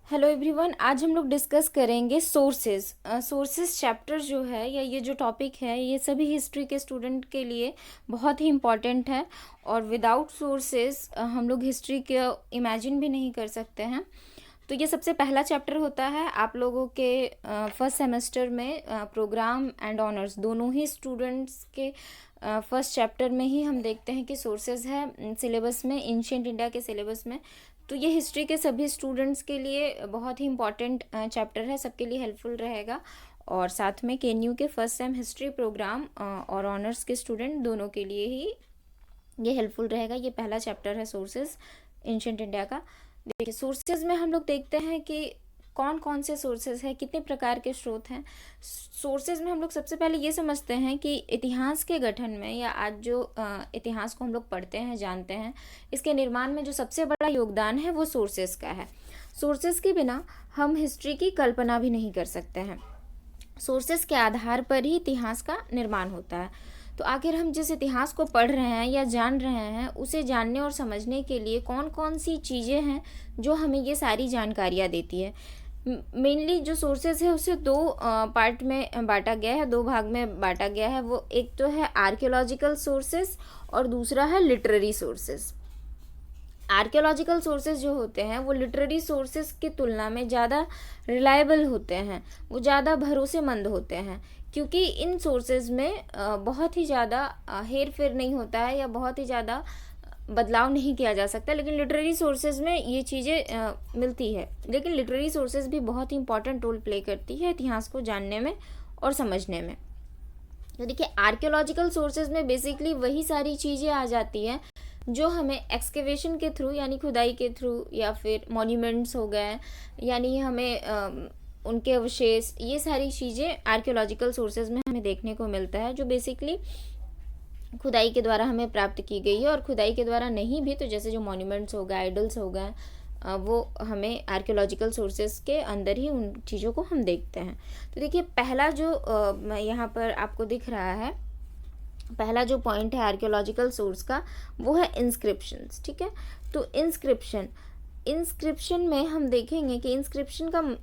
Hello everyone, आज हम लोग डिस्कस करेंगे सोर्सेज। सोर्सेज चैप्टर जो है या ये जो टॉपिक है ये सभी हिस्ट्री के स्टूडेंट के लिए बहुत ही इम्पॉर्टेंट है। और विदाउट सोर्सेज हम लोग हिस्ट्री के इमेजिन भी नहीं कर सकते हैं। तो ये सबसे पहला चैप्टर होता है आप लोगों के फर्स्ट सेमेस्टर में। प्रोग्राम एंड ऑनर्स दोनों ही स्टूडेंट्स के फर्स्ट चैप्टर में ही हम देखते हैं कि सोर्सेज है सिलेबस में, एंशिएंट इंडिया के सिलेबस में। तो ये हिस्ट्री के सभी स्टूडेंट्स के लिए बहुत ही इम्पॉर्टेंट चैप्टर है, सबके लिए हेल्पफुल रहेगा। और साथ में केएनयू के फर्स्ट सेम हिस्ट्री प्रोग्राम और ऑनर्स के स्टूडेंट दोनों के लिए ही ये हेल्पफुल रहेगा। ये पहला चैप्टर है सोर्सेज एंशिएंट इंडिया का। देखिए, सोर्सेज में हम लोग देखते हैं कि कौन कौन से सोर्सेज हैं, कितने प्रकार के स्रोत हैं। सोर्सेज में हम लोग सबसे पहले ये समझते हैं कि इतिहास के गठन में या आज जो इतिहास को हम लोग पढ़ते हैं, जानते हैं, इसके निर्माण में जो सबसे बड़ा योगदान है वो सोर्सेज का है। सोर्सेज के बिना हम हिस्ट्री की कल्पना भी नहीं कर सकते हैं। सोर्सेज के आधार पर ही इतिहास का निर्माण होता है। तो आखिर हम जिस इतिहास को पढ़ रहे हैं या जान रहे हैं, उसे जानने और समझने के लिए कौन कौन सी चीज़ें हैं जो हमें ये सारी जानकारियाँ देती है। मेनली जो सोर्सेज है उसे दो पार्ट में बांटा गया है, दो भाग में बांटा गया है। वो एक तो है आर्कियोलॉजिकल सोर्सेज और दूसरा है लिटरेरी सोर्सेज। आर्कियोलॉजिकल सोर्सेज जो होते हैं वो लिटरेरी सोर्सेज की तुलना में ज़्यादा रिलायबल होते हैं, वो ज़्यादा भरोसेमंद होते हैं, क्योंकि इन सोर्सेज में बहुत ही ज़्यादा हेर फेर नहीं होता है या बहुत ही ज़्यादा बदलाव नहीं किया जा सकता। लेकिन लिटरेरी सोर्सेज में ये चीज़ें मिलती है। लेकिन लिटरेरी सोर्सेज भी बहुत ही इंपॉर्टेंट रोल प्ले करती है इतिहास को जानने में और समझने में। तो देखिए, आर्कियोलॉजिकल सोर्सेज में बेसिकली वही सारी चीज़ें आ जाती हैं जो हमें एक्सकेवेशन के थ्रू यानी खुदाई के थ्रू या फिर मॉन्यूमेंट्स हो गए, यानी हमें उनके अवशेष, ये सारी चीज़ें आर्कियोलॉजिकल सोर्सेज में हमें देखने को मिलता है, जो बेसिकली खुदाई के द्वारा हमें प्राप्त की गई है। और खुदाई के द्वारा नहीं भी तो जैसे जो मॉन्यूमेंट्स हो गए, आइडल्स हो गए, वो हमें आर्कियोलॉजिकल सोर्सेज के अंदर ही उन चीज़ों को हम देखते हैं। तो देखिए, पहला जो यहाँ पर आपको दिख रहा है, पहला जो पॉइंट है आर्कियोलॉजिकल सोर्स का, वो है इंस्क्रिप्शंस। ठीक है, तो इंस्क्रिप्शन में हम देखेंगे कि इंस्क्रिप्शन का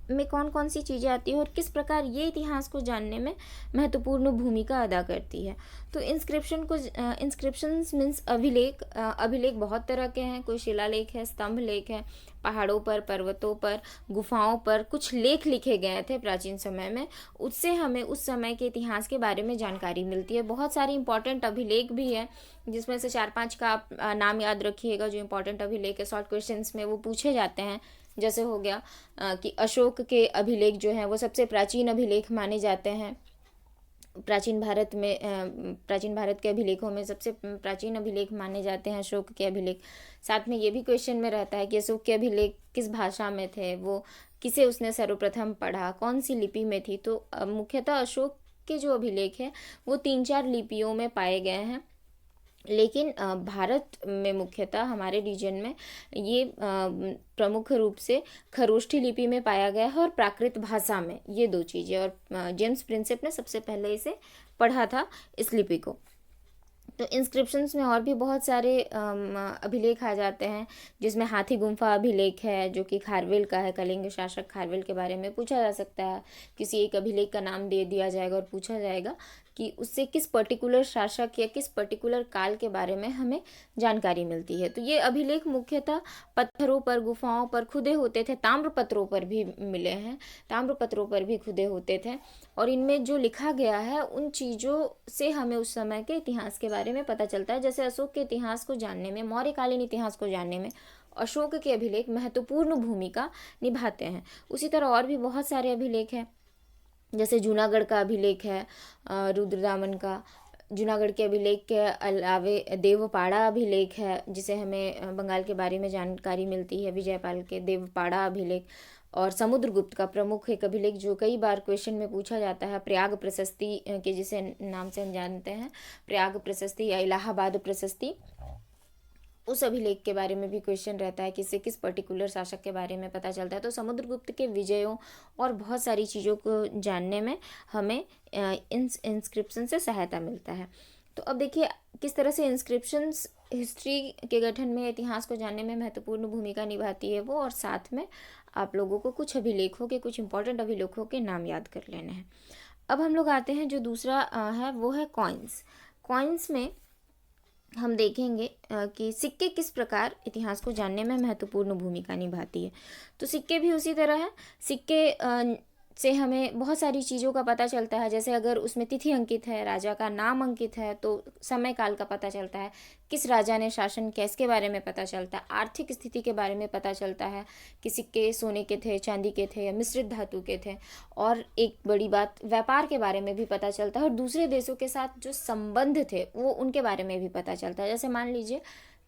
में कौन कौन सी चीज़ें आती है और किस प्रकार ये इतिहास को जानने में महत्वपूर्ण भूमिका अदा करती है। तो इंस्क्रिप्शंस मीन्स अभिलेख। अभिलेख बहुत तरह के हैं। कोई शिलालेख है, स्तंभ लेख है, पहाड़ों पर, पर्वतों पर, गुफाओं पर कुछ लेख लिखे गए थे प्राचीन समय में। उससे हमें उस समय के इतिहास के बारे में जानकारी मिलती है। बहुत सारे इंपॉर्टेंट अभिलेख भी है, जिसमें से 4-5 का आप नाम याद रखिएगा जो इंपॉर्टेंट अभिलेख है। शॉर्ट क्वेश्चंस में वो पूछे जाते हैं। जैसे हो गया कि अशोक के अभिलेख जो हैं वो सबसे प्राचीन अभिलेख माने जाते हैं। प्राचीन भारत के अभिलेखों में सबसे प्राचीन अभिलेख माने जाते हैं अशोक के अभिलेख। साथ में ये भी क्वेश्चन में रहता है कि अशोक के अभिलेख किस भाषा में थे, वो किसे उसने सर्वप्रथम पढ़ा, कौन सी लिपि में थी। तो मुख्यतः अशोक के जो अभिलेख हैं वो 3-4 लिपियों में पाए गए हैं। लेकिन भारत में मुख्यतः हमारे रीजन में ये प्रमुख रूप से खरोष्ठी लिपि में पाया गया है और प्राकृत भाषा में, ये दो चीज़ें। और जेम्स प्रिंसेप ने सबसे पहले इसे पढ़ा था, इस लिपि को। तो इंस्क्रिप्शंस में और भी बहुत सारे अभिलेख आ जाते हैं, जिसमें हाथी गुम्फा अभिलेख है जो कि खारवेल का है। कलिंग शासक खारवेल के बारे में पूछा जा सकता है। किसी एक अभिलेख का नाम दे दिया जाएगा और पूछा जाएगा कि उससे किस पर्टिकुलर शासक या किस पर्टिकुलर काल के बारे में हमें जानकारी मिलती है। तो ये अभिलेख मुख्यतः पत्थरों पर, गुफाओं पर खुदे होते थे। ताम्रपत्रों पर भी मिले हैं, ताम्रपत्रों पर भी खुदे होते थे। और इनमें जो लिखा गया है उन चीज़ों से हमें उस समय के इतिहास के बारे में पता चलता है। जैसे अशोक के इतिहास को जानने में, मौर्यकालीन इतिहास को जानने में अशोक के अभिलेख महत्वपूर्ण भूमिका निभाते हैं। उसी तरह और भी बहुत सारे अभिलेख हैं। जैसे जूनागढ़ का अभिलेख है, रुद्रदामन का। जूनागढ़ के अभिलेख के अलावे देवपाड़ा अभिलेख है, जिसे हमें बंगाल के बारे में जानकारी मिलती है, विजयपाल के देवपाड़ा अभिलेख। और समुद्रगुप्त का प्रमुख एक अभिलेख जो कई बार क्वेश्चन में पूछा जाता है, प्रयाग प्रशस्ति के जिसे नाम से हम जानते हैं, प्रयाग प्रशस्ति या इलाहाबाद प्रशस्ति। उस अभिलेख के बारे में भी क्वेश्चन रहता है कि इससे किस पर्टिकुलर शासक के बारे में पता चलता है। तो समुद्रगुप्त के विजयों और बहुत सारी चीज़ों को जानने में हमें इन इंस्क्रिप्शन से सहायता मिलता है। तो अब देखिए किस तरह से इंस्क्रिप्शंस हिस्ट्री के गठन में, इतिहास को जानने में महत्वपूर्ण भूमिका निभाती है वो, और साथ में आप लोगों को कुछ अभिलेखों के, कुछ इंपॉर्टेंट अभिलेखों के नाम याद कर लेने हैं। अब हम लोग आते हैं जो दूसरा है वो है कॉइन्स। कॉइन्स में हम देखेंगे कि सिक्के किस प्रकार इतिहास को जानने में महत्वपूर्ण भूमिका निभाती है। तो सिक्के भी उसी तरह है। सिक्के से हमें बहुत सारी चीज़ों का पता चलता है, जैसे अगर उसमें तिथि अंकित है, राजा का नाम अंकित है, तो समय काल का पता चलता है, किस राजा ने शासन किया इसके बारे में पता चलता है, आर्थिक स्थिति के बारे में पता चलता है कि सिक्के सोने के थे, चांदी के थे या मिश्रित धातु के थे। और एक बड़ी बात, व्यापार के बारे में भी पता चलता है, और दूसरे देशों के साथ जो संबंध थे वो उनके बारे में भी पता चलता है। जैसे मान लीजिए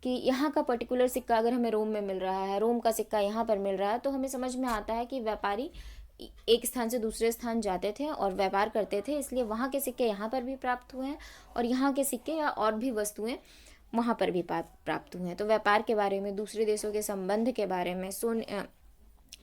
कि यहाँ का पर्टिकुलर सिक्का अगर हमें रोम में मिल रहा है, रोम का सिक्का यहाँ पर मिल रहा है, तो हमें समझ में आता है कि व्यापारी एक स्थान से दूसरे स्थान जाते थे और व्यापार करते थे, इसलिए वहाँ के सिक्के यहाँ पर भी प्राप्त हुए हैं और यहाँ के सिक्के या और भी वस्तुएं वहाँ पर भी प्राप्त हुए हैं। तो व्यापार के बारे में, दूसरे देशों के संबंध के बारे में,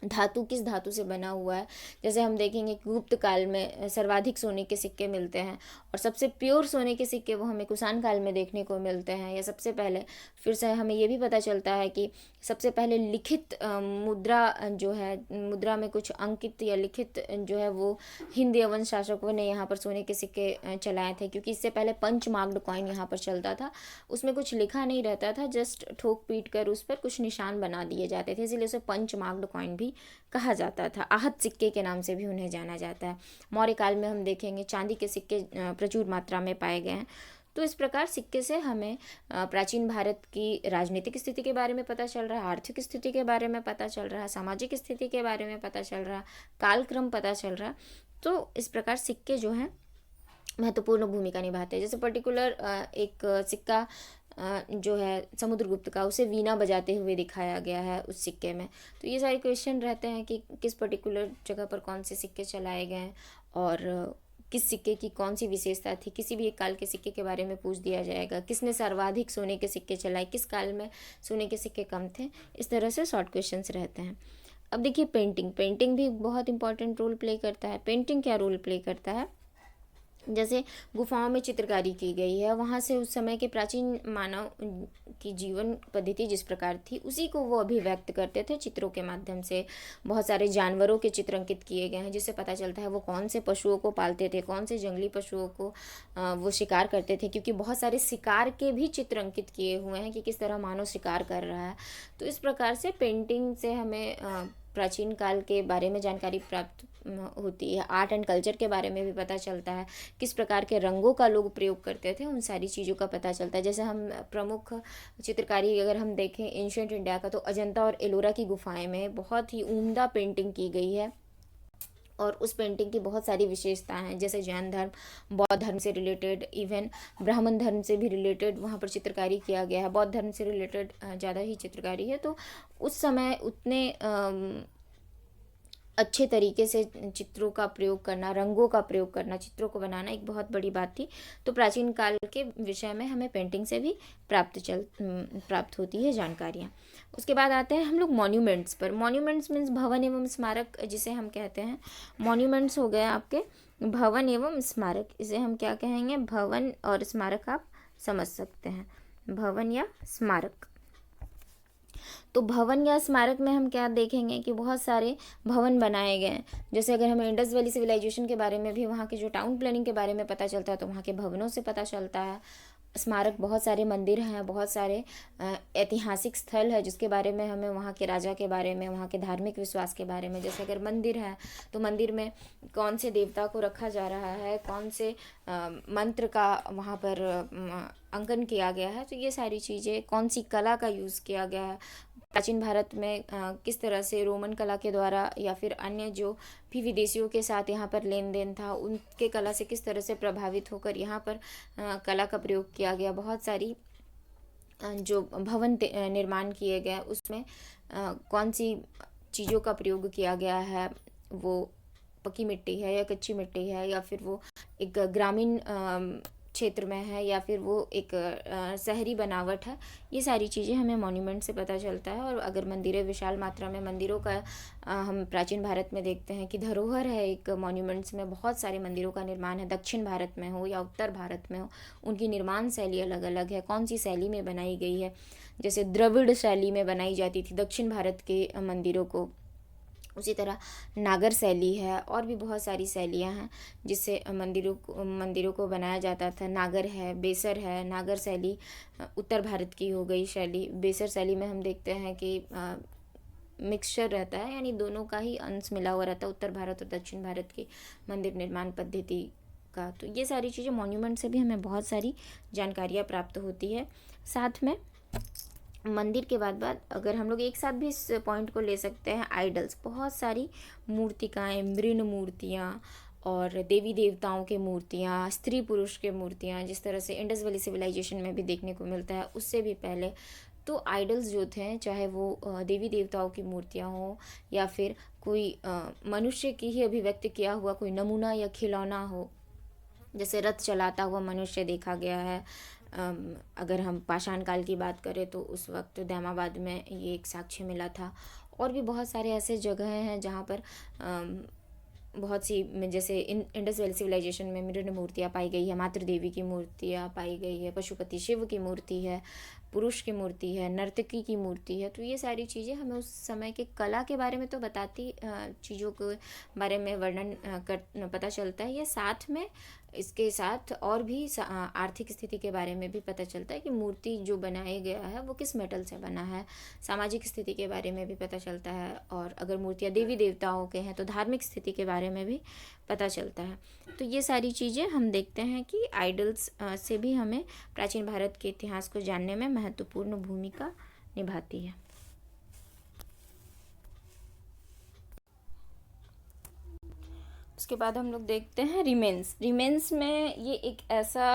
धातु किस धातु से बना हुआ है। जैसे हम देखेंगे कि गुप्त काल में सर्वाधिक सोने के सिक्के मिलते हैं, और सबसे प्योर सोने के सिक्के वो हमें कुषाण काल में देखने को मिलते हैं। या सबसे पहले फिर से हमें ये भी पता चलता है कि सबसे पहले लिखित मुद्रा जो है, मुद्रा में कुछ अंकित या लिखित जो है वो हिंद यवन शासकों ने यहाँ पर सोने के सिक्के चलाए थे, क्योंकि इससे पहले पंचमार्क्ड कॉइन यहाँ पर चलता था। उसमें कुछ लिखा नहीं रहता था, जस्ट ठोक पीट कर उस पर कुछ निशान बना दिए जाते थे, इसलिए उसे पंचमार्क्ड कॉइन भी कहा जाता था। आहत सिक्के के नाम से भी उन्हें जाना जाता है। मौर्य काल में हम देखेंगे चांदी के सिक्के प्रचुर मात्रा में पाए गए हैं। तो इस प्रकार सिक्के से हमें प्राचीन भारत की राजनीतिक स्थिति के बारे में पता चल रहा है, आर्थिक स्थिति के बारे में पता चल रहा है, सामाजिक स्थिति के बारे में पता चल रहा है, कालक्रम पता चल रहा है। तो इस प्रकार सिक्के जो हैं महत्वपूर्ण भूमिका निभाते हैं। जैसे पर्टिकुलर एक सिक्का जो है समुद्रगुप्त का, उसे वीणा बजाते हुए दिखाया गया है उस सिक्के में। तो ये सारे क्वेश्चन रहते हैं कि किस पर्टिकुलर जगह पर कौन से सिक्के चलाए गए हैं और किस सिक्के की कौन सी विशेषता थी। किसी भी एक काल के सिक्के के बारे में पूछ दिया जाएगा, किसने सर्वाधिक सोने के सिक्के चलाए, किस काल में सोने के सिक्के कम थे। इस तरह से शॉर्ट क्वेश्चंस रहते हैं। अब देखिए पेंटिंग भी बहुत इंपॉर्टेंट रोल प्ले करता है। पेंटिंग क्या रोल प्ले करता है, जैसे गुफाओं में चित्रकारी की गई है, वहाँ से उस समय के प्राचीन मानव की जीवन पद्धति जिस प्रकार थी उसी को वो अभिव्यक्त करते थे चित्रों के माध्यम से। बहुत सारे जानवरों के चित्र अंकित किए गए हैं, जिससे पता चलता है वो कौन से पशुओं को पालते थे, कौन से जंगली पशुओं को वो शिकार करते थे, क्योंकि बहुत सारे शिकार के भी चित्र अंकित किए हुए हैं कि किस तरह मानव शिकार कर रहा है। तो इस प्रकार से पेंटिंग से हमें प्राचीन काल के बारे में जानकारी प्राप्त होती है। आर्ट एंड कल्चर के बारे में भी पता चलता है, किस प्रकार के रंगों का लोग प्रयोग करते थे, उन सारी चीज़ों का पता चलता है। जैसे हम प्रमुख चित्रकारी अगर हम देखें एंशिएंट इंडिया का, तो अजंता और एलोरा की गुफाएं में बहुत ही उम्दा पेंटिंग की गई है, और उस पेंटिंग की बहुत सारी विशेषताएं हैं। जैसे जैन धर्म, बौद्ध धर्म से रिलेटेड, इवन ब्राह्मण धर्म से भी रिलेटेड वहाँ पर चित्रकारी किया गया है। बौद्ध धर्म से रिलेटेड ज़्यादा ही चित्रकारी है। तो उस समय उतने अच्छे तरीके से चित्रों का प्रयोग करना, रंगों का प्रयोग करना, चित्रों को बनाना एक बहुत बड़ी बात थी। तो प्राचीन काल के विषय में हमें पेंटिंग से भी प्राप्त होती है जानकारियाँ। उसके बाद आते हैं हम लोग मॉन्यूमेंट्स पर। मॉन्यूमेंट्स मीन्स भवन एवं स्मारक जिसे हम कहते हैं। मॉन्यूमेंट्स हो गए आपके भवन एवं स्मारक, इसे हम क्या कहेंगे, भवन और स्मारक आप समझ सकते हैं, भवन या स्मारक। तो भवन या स्मारक में हम क्या देखेंगे कि बहुत सारे भवन बनाए गए हैं। जैसे अगर हमें इंडस वैली सिविलाइजेशन के बारे में भी, वहाँ के जो टाउन प्लानिंग के बारे में पता चलता है, तो वहाँ के भवनों से पता चलता है। स्मारक, बहुत सारे मंदिर हैं, बहुत सारे ऐतिहासिक स्थल है जिसके बारे में हमें, वहाँ के राजा के बारे में, वहाँ के धार्मिक विश्वास के बारे में। जैसे अगर मंदिर है तो मंदिर में कौन से देवता को रखा जा रहा है, कौन से मंत्र का वहाँ पर अंकन किया गया है, तो ये सारी चीज़ें, कौन सी कला का यूज़ किया गया है प्राचीन भारत में, किस तरह से रोमन कला के द्वारा या फिर अन्य जो भी विदेशियों के साथ यहाँ पर लेन देन था, उनके कला से किस तरह से प्रभावित होकर यहाँ पर कला का प्रयोग किया गया। बहुत सारी जो भवन निर्माण किए गए उसमें कौन सी चीज़ों का प्रयोग किया गया है, वो पक्की मिट्टी है या कच्ची मिट्टी है, या फिर वो एक ग्रामीण क्षेत्र में है या फिर वो एक शहरी बनावट है, ये सारी चीज़ें हमें मॉन्यूमेंट से पता चलता है। और अगर मंदिरें विशाल मात्रा में मंदिरों का हम प्राचीन भारत में देखते हैं कि धरोहर है एक, मॉन्यूमेंट्स में बहुत सारे मंदिरों का निर्माण है, दक्षिण भारत में हो या उत्तर भारत में हो, उनकी निर्माण शैली अलग अलग है, कौन सी शैली में बनाई गई है। जैसे द्रविड़ शैली में बनाई जाती थी दक्षिण भारत के मंदिरों को, उसी तरह नागर शैली है, और भी बहुत सारी शैलियाँ हैं जिससे मंदिरों को बनाया जाता था। नागर है, बेसर है। नागर शैली उत्तर भारत की हो गई शैली। बेसर शैली में हम देखते हैं कि मिक्सचर रहता है, यानी दोनों का ही अंश मिला हुआ रहता है, उत्तर भारत और दक्षिण भारत की मंदिर निर्माण पद्धति का। तो ये सारी चीज़ें मॉन्यूमेंट से भी हमें बहुत सारी जानकारियाँ प्राप्त होती है। साथ में मंदिर के बाद अगर हम लोग एक साथ भी इस पॉइंट को ले सकते हैं, आइडल्स, बहुत सारी मूर्तिकाएं, मृण मूर्तियाँ और देवी देवताओं के मूर्तियाँ, स्त्री पुरुष के मूर्तियाँ, जिस तरह से इंडस वैली सिविलाइजेशन में भी देखने को मिलता है, उससे भी पहले तो आइडल्स जो थे, चाहे वो देवी देवताओं की मूर्तियाँ हों या फिर कोई मनुष्य की ही अभिव्यक्त किया हुआ कोई नमूना या खिलौना हो, जैसे रथ चलाता हुआ मनुष्य देखा गया है। अगर हम पाषाण काल की बात करें तो उस वक्त दैमाबाद में ये एक साक्ष्य मिला था। और भी बहुत सारे ऐसे जगह हैं जहाँ पर बहुत सी, जैसे इंडस वैली सिविलाइजेशन में मृण मूर्तियाँ पाई गई है, मातृ देवी की मूर्तियाँ पाई गई है, पशुपति शिव की मूर्ति है, पुरुष की मूर्ति है, नर्तकी की मूर्ति है। तो ये सारी चीज़ें हमें उस समय के कला के बारे में तो बताती, चीज़ों के बारे में वर्णन कर पता चलता है। ये साथ में, इसके साथ और भी आर्थिक स्थिति के बारे में भी पता चलता है कि मूर्ति जो बनाया गया है वो किस मेटल से बना है। सामाजिक स्थिति के बारे में भी पता चलता है, और अगर मूर्तियाँ देवी देवताओं के हैं तो धार्मिक स्थिति के बारे में भी पता चलता है। तो ये सारी चीज़ें हम देखते हैं कि आइडल्स से भी हमें प्राचीन भारत के इतिहास को जानने में महत्वपूर्ण भूमिका निभाती है। उसके बाद हम लोग देखते हैं रिमेन्स। रिमेन्स में ये एक ऐसा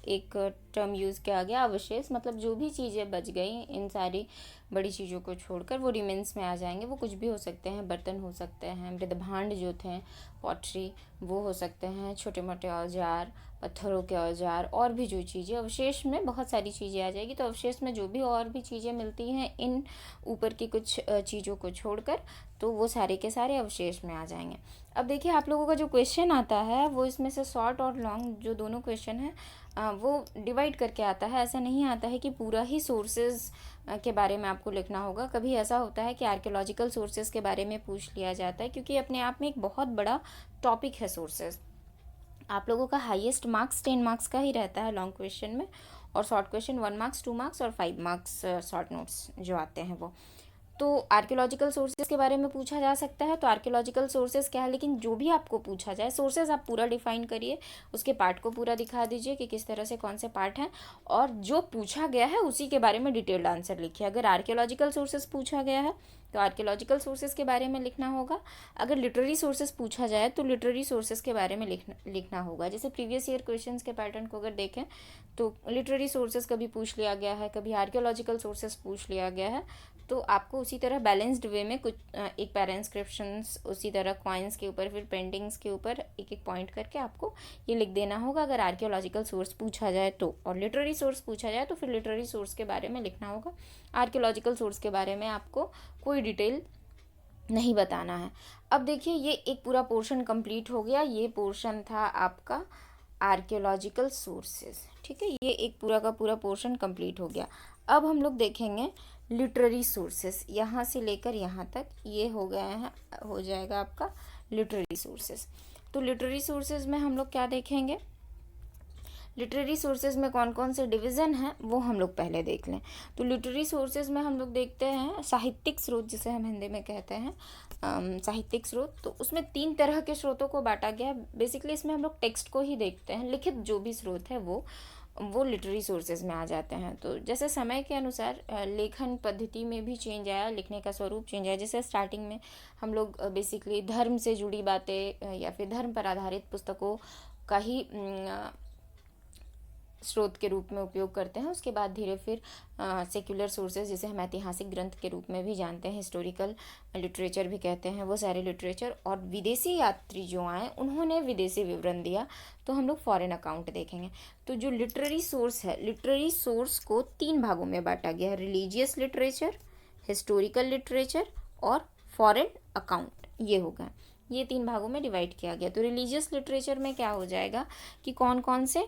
एक टर्म यूज़ किया गया, अवशेष, मतलब जो भी चीज़ें बच गई इन सारी बड़ी चीज़ों को छोड़कर वो रिमेन्स में आ जाएंगे। वो कुछ भी हो सकते हैं, बर्तन हो सकते हैं, मृद भांड जो थे, पॉटरी, वो हो सकते हैं, छोटे मोटे औजार, पत्थरों के औजार, और भी जो चीज़ें, अवशेष में बहुत सारी चीज़ें आ जाएगी। तो अवशेष में जो भी और भी चीज़ें मिलती हैं इन ऊपर की कुछ चीज़ों को छोड़कर, तो वो सारे के सारे अवशेष में आ जाएंगे। अब देखिए, आप लोगों का जो क्वेश्चन आता है वो इसमें से शॉर्ट और लॉन्ग जो दोनों क्वेश्चन हैं वो डिवाइड करके आता है। ऐसा नहीं आता है कि पूरा ही सोर्सेज के बारे में आपको लिखना होगा। कभी ऐसा होता है कि आर्कियोलॉजिकल सोर्सेज के बारे में पूछ लिया जाता है, क्योंकि अपने आप में एक बहुत बड़ा टॉपिक है सोर्सेज। आप लोगों का हाईएस्ट मार्क्स 10 मार्क्स का ही रहता है लॉन्ग क्वेश्चन में, और शॉर्ट क्वेश्चन 1 मार्क्स, 2 मार्क्स और 5 मार्क्स शॉर्ट नोट्स जो आते हैं वो। तो आर्कियोलॉजिकल सोर्सेज के बारे में पूछा जा सकता है। तो आर्कियोलॉजिकल सोर्सेज क्या है, लेकिन जो भी आपको पूछा जाए, सोर्सेज आप पूरा डिफाइन करिए, उसके पार्ट को पूरा दिखा दीजिए कि किस तरह से कौन से पार्ट हैं, और जो पूछा गया है उसी के बारे में डिटेल्ड आंसर लिखिए। अगर आर्कियोलॉजिकल सोर्सेज पूछा गया है तो आर्कियोलॉजिकल सोर्सेज के बारे में लिखना होगा। अगर लिटरेरी सोर्सेज पूछा जाए तो लिटरेरी सोर्सेज के बारे में लिखना होगा। जैसे प्रीवियस ईयर क्वेश्चंस के पैटर्न को अगर देखें तो लिटरेरी सोर्सेज कभी पूछ लिया गया है, कभी आर्कियोलॉजिकल सोर्सेज पूछ लिया गया है। तो आपको उसी तरह बैलेंस्ड वे में कुछ एक पैरा इंस्क्रिप्शंस, उसी तरह कॉइन्स के ऊपर, फिर पेंटिंग्स के ऊपर एक एक पॉइंट करके आपको ये लिख देना होगा अगर आर्कियोलॉजिकल सोर्स पूछा जाए तो। और लिटरेरी सोर्स पूछा जाए तो फिर लिटरेरी सोर्स के बारे में लिखना होगा। आर्कियोलॉजिकल सोर्स के बारे में आपको कोई डिटेल नहीं बताना है। अब देखिए, ये एक पूरा पोर्शन कंप्लीट हो गया। ये पोर्शन था आपका आर्कियोलॉजिकल सोर्सेज, ठीक है। ये एक पूरा का पूरा पोर्शन कंप्लीट हो गया। अब हम लोग देखेंगे लिटरेरी सोर्सेज। यहाँ से लेकर यहाँ तक ये हो गया है, हो जाएगा आपका लिटरेरी सोर्सेज। तो लिटरेरी सोर्सेज में हम लोग क्या देखेंगे, लिटरेरी सोर्सेज में कौन कौन से डिवीज़न हैं वो हम लोग पहले देख लें। तो लिटरेरी सोर्सेज में हम लोग देखते हैं साहित्यिक स्रोत, जिसे हम हिंदी में कहते हैं साहित्यिक स्रोत। तो उसमें 3 तरह के स्रोतों को बांटा गया है। बेसिकली इसमें हम लोग टेक्स्ट को ही देखते हैं, लिखित जो भी स्रोत है वो लिटरेरी सोर्सेज में आ जाते हैं। तो जैसे समय के अनुसार लेखन पद्धति में भी चेंज आया, लिखने का स्वरूप चेंज आया। जैसे स्टार्टिंग में हम लोग बेसिकली धर्म से जुड़ी बातें या फिर धर्म पर आधारित पुस्तकों का ही स्रोत के रूप में उपयोग करते हैं। उसके बाद धीरे फिर सेक्युलर सोर्सेज, जिसे हम ऐतिहासिक ग्रंथ के रूप में भी जानते हैं, हिस्टोरिकल लिटरेचर भी कहते हैं, वो सारे लिटरेचर। और विदेशी यात्री जो आए उन्होंने विदेशी विवरण दिया, तो हम लोग फॉरेन अकाउंट देखेंगे। तो जो लिटरेरी सोर्स है, लिटरेरी सोर्स को 3 भागों में बांटा गया है, रिलीजियस लिटरेचर, हिस्टोरिकल लिटरेचर और फॉरेन अकाउंट। ये होगा, ये 3 भागों में डिवाइड किया गया। तो रिलीजियस लिटरेचर में क्या हो जाएगा कि कौन कौन से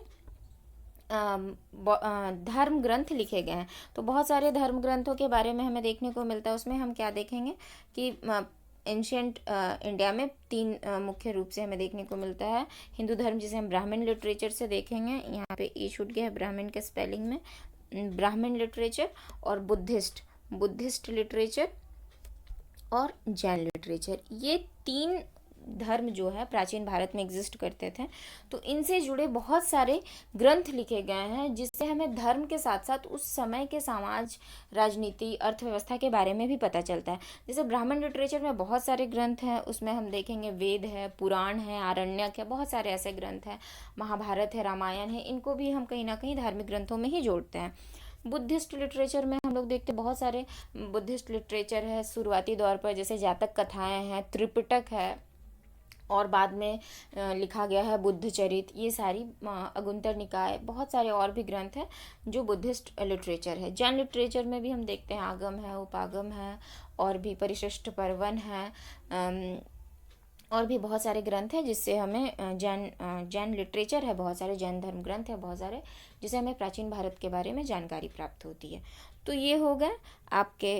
धर्म ग्रंथ लिखे गए हैं। तो बहुत सारे धर्म ग्रंथों के बारे में हमें देखने को मिलता है। उसमें हम क्या देखेंगे कि एंशियंट इंडिया में 3 मुख्य रूप से हमें देखने को मिलता है। हिंदू धर्म, जिसे हम ब्राह्मण लिटरेचर से देखेंगे, यहाँ पे ई छूट गया है ब्राह्मण के स्पेलिंग में, ब्राह्मण लिटरेचर, और बुद्धिस्ट लिटरेचर और जैन लिटरेचर। ये 3 धर्म जो है प्राचीन भारत में एग्जिस्ट करते थे। तो इनसे जुड़े बहुत सारे ग्रंथ लिखे गए हैं, जिससे हमें धर्म के साथ साथ उस समय के समाज, राजनीति, अर्थव्यवस्था के बारे में भी पता चलता है। जैसे ब्राह्मण लिटरेचर में बहुत सारे ग्रंथ हैं, उसमें हम देखेंगे वेद है, पुराण है, आरण्यक है, बहुत सारे ऐसे ग्रंथ हैं, महाभारत है, रामायण है। इनको भी हम कहीं ना कहीं धार्मिक ग्रंथों में ही जोड़ते हैं। बुद्धिस्ट लिटरेचर में हम लोग देखते हैं बहुत सारे बुद्धिस्ट लिटरेचर है शुरुआती दौर पर, जैसे जातक कथाएं हैं, त्रिपिटक है, और बाद में लिखा गया है बुद्ध चरित। ये सारी अगुंतर निकाय, बहुत सारे और भी ग्रंथ हैं जो बुद्धिस्ट लिटरेचर है। जैन लिटरेचर में भी हम देखते हैं आगम है, उपागम है, और भी परिशिष्ट पर्वन है, और भी बहुत सारे ग्रंथ हैं जिससे हमें जैन लिटरेचर है, बहुत सारे जैन धर्म ग्रंथ है बहुत सारे, जिससे हमें प्राचीन भारत के बारे में जानकारी प्राप्त होती है। तो ये हो गए आपके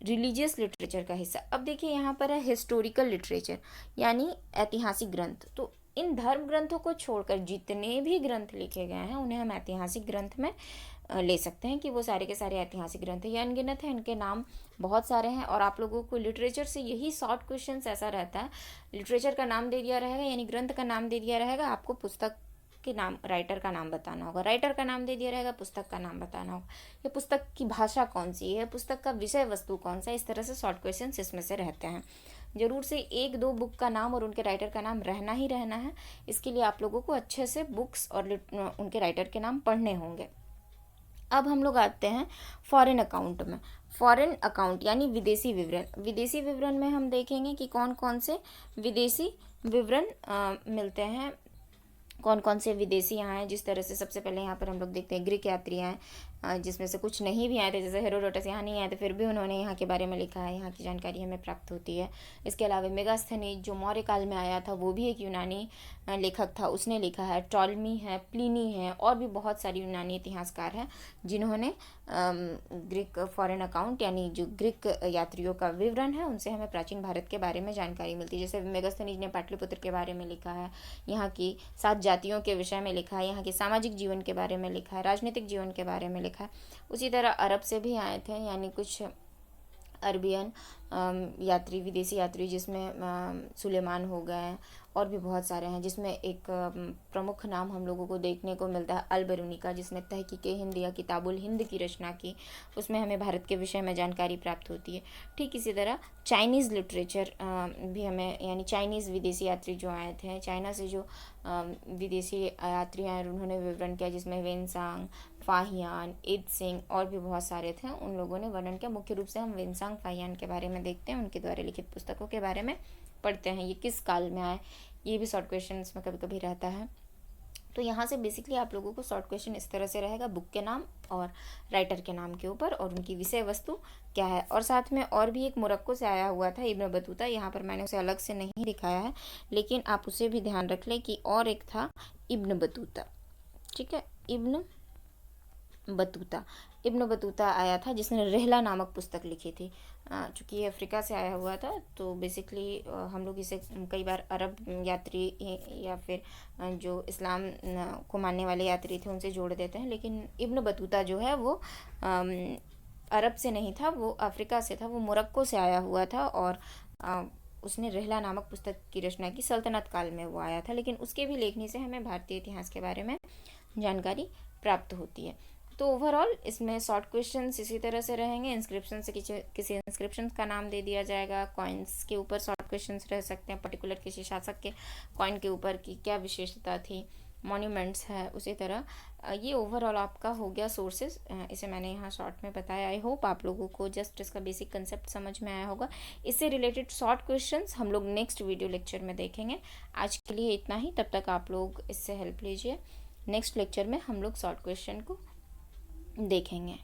रिलीजियस लिटरेचर का हिस्सा। अब देखिए यहाँ पर है हिस्टोरिकल लिटरेचर, यानी ऐतिहासिक ग्रंथ। तो इन धर्म ग्रंथों को छोड़कर जितने भी ग्रंथ लिखे गए हैं उन्हें हम ऐतिहासिक ग्रंथ में ले सकते हैं कि वो सारे के सारे ऐतिहासिक ग्रंथ हैं। ये अनगिनत है, इनके नाम बहुत सारे हैं। और आप लोगों को लिटरेचर से यही शॉर्ट क्वेश्चंस ऐसा रहता है, लिटरेचर का नाम दे दिया रहेगा, यानी ग्रंथ का नाम दे दिया रहेगा, आपको पुस्तक के नाम, राइटर का नाम बताना होगा, राइटर का नाम दे दिया रहेगा, पुस्तक का नाम बताना होगा, ये पुस्तक की भाषा कौन सी है, पुस्तक का विषय वस्तु कौन सा है। इस तरह से शॉर्ट क्वेश्चन इसमें से रहते हैं। जरूर से 1-2 बुक का नाम और उनके राइटर का नाम रहना ही रहना है। इसके लिए आप लोगों को अच्छे से बुक्स और उनके राइटर के नाम पढ़ने होंगे। अब हम लोग आते हैं फॉरेन अकाउंट में। फॉरेन अकाउंट यानी विदेशी विवरण। विदेशी विवरण में हम देखेंगे कि कौन कौन से विदेशी विवरण मिलते हैं, कौन कौन से विदेशी यहाँ हैं। जिस तरह से सबसे पहले यहाँ पर हम लोग देखते हैं ग्रीक यात्री हैं, जिसमें से कुछ नहीं भी आए थे, जैसे हेरोडोटस यहाँ नहीं आए थे, फिर भी उन्होंने यहाँ के बारे में लिखा है, यहाँ की जानकारी हमें प्राप्त होती है। इसके अलावा मेगास्थनीज जो मौर्य काल में आया था, वो भी एक यूनानी लेखक था, उसने लिखा है। टॉलमी है, प्लिनी है, और भी बहुत सारी यूनानी इतिहासकार हैं जिन्होंने ग्रीक फॉरेन अकाउंट यानी जो ग्रीक यात्रियों का विवरण है उनसे हमें प्राचीन भारत के बारे में जानकारी मिलती है। जैसे मेगास्थनीज ने पाटलिपुत्र के बारे में लिखा है, यहाँ की 7 जातियों के विषय में लिखा है, यहाँ के सामाजिक जीवन के बारे में लिखा है, राजनीतिक जीवन के बारे में लिखा है। उसी तरह अरब से भी आए थे, यानी कुछ अरबियन यात्री, विदेशी यात्री, जिसमें सुलेमान हो गए, और भी बहुत सारे हैं, जिसमें एक प्रमुख नाम हम लोगों को देखने को मिलता है अल बरूनी का, जिसने तहकीके हिंद या किताबुल हिंद की रचना की। उसमें हमें भारत के विषय में जानकारी प्राप्त होती है। ठीक इसी तरह चाइनीज़ लिटरेचर भी हमें, यानी चाइनीज़ विदेशी यात्री जो आए थे, चाइना से जो विदेशी यात्री आए उन्होंने विवरण किया, जिसमें वेनसांग, फाहियान, इत्सिंग और भी बहुत सारे थे। उन लोगों ने वर्णन किया। मुख्य रूप से हम वेनसांग, फाहियान के बारे में देखते हैं, उनके द्वारा लिखित पुस्तकों के बारे में पढ़ते हैं। ये किस काल में आए, ये भी शॉर्ट क्वेश्चन इसमें कभी कभी रहता है। तो यहाँ से बेसिकली आप लोगों को शॉर्ट क्वेश्चन इस तरह से रहेगा, बुक के नाम और राइटर के नाम के ऊपर, और उनकी विषय वस्तु क्या है। और साथ में और भी एक मोरक्को से आया हुआ था इब्न बतूता, यहाँ पर मैंने उसे अलग से नहीं दिखाया है, लेकिन आप उसे भी ध्यान रख लें कि और एक था इब्न बतूता। ठीक है, इब्न बतूता आया था, जिसने रिहला नामक पुस्तक लिखी थी। चूँकि ये अफ्रीका से आया हुआ था, तो बेसिकली हम लोग इसे कई बार अरब यात्री या फिर जो इस्लाम को मानने वाले यात्री थे उनसे जोड़ देते हैं, लेकिन इब्न बतूता जो है वो अरब से नहीं था, वो अफ्रीका से था, वो मोरक्को से आया हुआ था, और उसने रिहला नामक पुस्तक की रचना की। सल्तनत काल में वो आया था, लेकिन उसके भी लेखनी से हमें भारतीय इतिहास के बारे में जानकारी प्राप्त होती है। तो ओवरऑल इसमें शॉर्ट क्वेश्चंस इसी तरह से रहेंगे। इंस्क्रिप्शन से किसी इंस्क्रिप्शन का नाम दे दिया जाएगा, कॉइन्स के ऊपर शॉर्ट क्वेश्चंस रह सकते हैं, पर्टिकुलर किसी शासक के कॉइन के ऊपर की क्या विशेषता थी, मॉन्यूमेंट्स है, उसी तरह ये ओवरऑल आपका हो गया सोर्सेज। इसे मैंने यहाँ शॉर्ट में बताया। आई होप आप लोगों को जस्ट इसका बेसिक कंसेप्ट समझ में आया होगा। इससे रिलेटेड शॉर्ट क्वेश्चंस हम लोग नेक्स्ट वीडियो लेक्चर में देखेंगे। आज के लिए इतना ही, तब तक आप लोग इससे हेल्प लीजिए। नेक्स्ट लेक्चर में हम लोग शॉर्ट क्वेश्चन को देखेंगे।